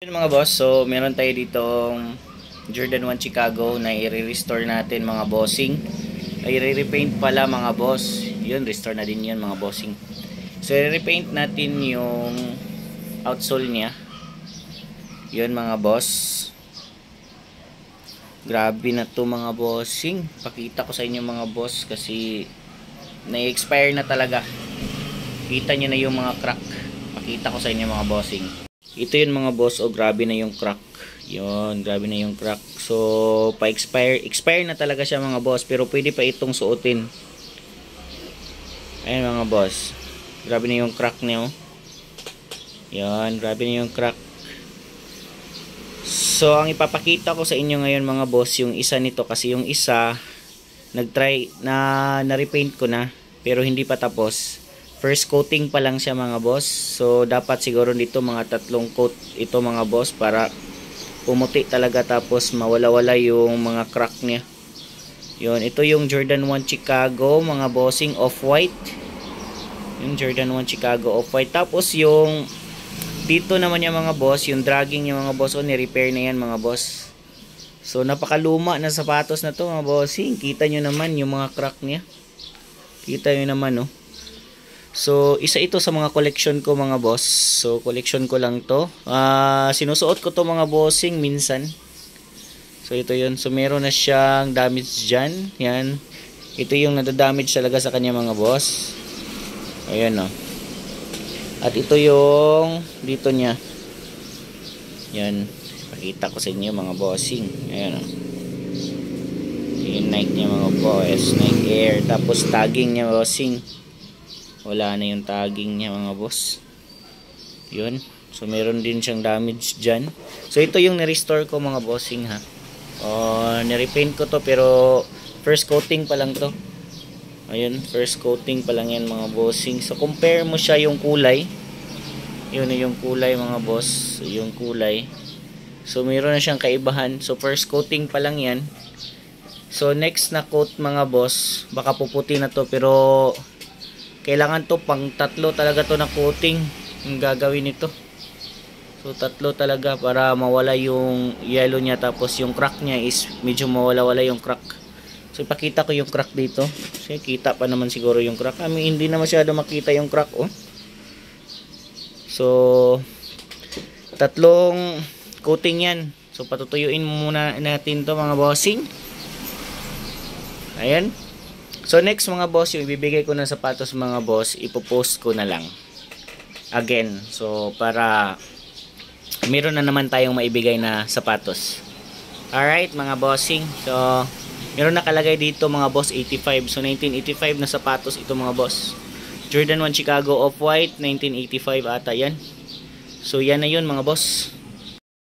Yun mga boss, so meron tayo ditong Jordan 1 Chicago na i-restore natin mga bossing. Ay i-repaint pala mga boss. Yun, restore na din yun mga bossing. So i-repaint natin yung outsole niya. Yun mga boss. Grabe na to mga bossing. Pakita ko sa inyo mga boss kasi na-expire na talaga. Kita nyo na yung mga crack. Pakita ko sa inyo mga bossing. Ito yun mga boss, oh grabe na yung crack. Yun, grabe na yung crack. So, expire na talaga siya mga boss, pero pwede pa itong suotin. Ayan mga boss. Grabe na yung crack niya, oh. Yun, grabe na yung crack. So, ang ipapakita ko sa inyo ngayon mga boss, yung isa nito kasi yung isa nagtry na repaint ko na pero hindi pa tapos. First coating pa lang siya mga boss. So dapat siguro dito mga 3 coat ito mga boss para pumuti talaga tapos mawala-wala yung mga crack niya. Yun, ito yung Jordan 1 Chicago mga bossing off-white. Yung Jordan 1 Chicago off-white. Tapos yung dito naman yung mga boss, yung dragging yung mga boss, ni-repair na yan mga boss. So napakaluma na sapatos na to mga bossing. Kita nyo naman yung mga crack niya. Kita nyo naman, no. So, isa ito sa mga collection ko mga boss. So, collection ko lang to. Sinusuot ko to mga bossing minsan. So, ito yun. So, meron na siyang damage dyan. Yan. Ito yung nadadamage talaga sa kanya mga boss. Ayan o. At ito yung dito niya. Yan. Pakita ko sa inyo mga bossing. Ayan o. Yung Nike niya mga boss. Nike Air. Tapos tagging niya bossing. Wala na yung tagging niya mga boss. Yun. So meron din siyang damage dyan. So ito yung ni-restore ko mga bossing ha. Nirepaint ko to pero first coating pa lang to. Ayun, first coating pa lang yan mga bossing. So compare mo siya yung kulay. Yun yung kulay mga boss. Yung kulay. So meron na siyang kaibahan. So first coating pa lang yan. So next na coat mga boss, baka puputi na to pero kailangan to pang 3 talaga to na coating yung gagawin nito. So 3 talaga para mawala yung yellow niya tapos yung crack niya is medyo mawala-wala yung crack. So ipakita ko yung crack dito. Kasi kita pa naman siguro yung crack. Hindi na masyado makita yung crack oh. So 3 coating yan. So patutuyuin muna natin to mga bossing. Ayan. So next mga boss, yung ibibigay ko ng sapatos mga boss, ipopost ko na lang again. So para meron na naman tayong maibigay na sapatos. Alright mga bossing. So meron nakalagay dito mga boss 85. So 1985 na sapatos ito mga boss. Jordan 1 Chicago off-white 1985 ata yan. So yan na yun mga boss.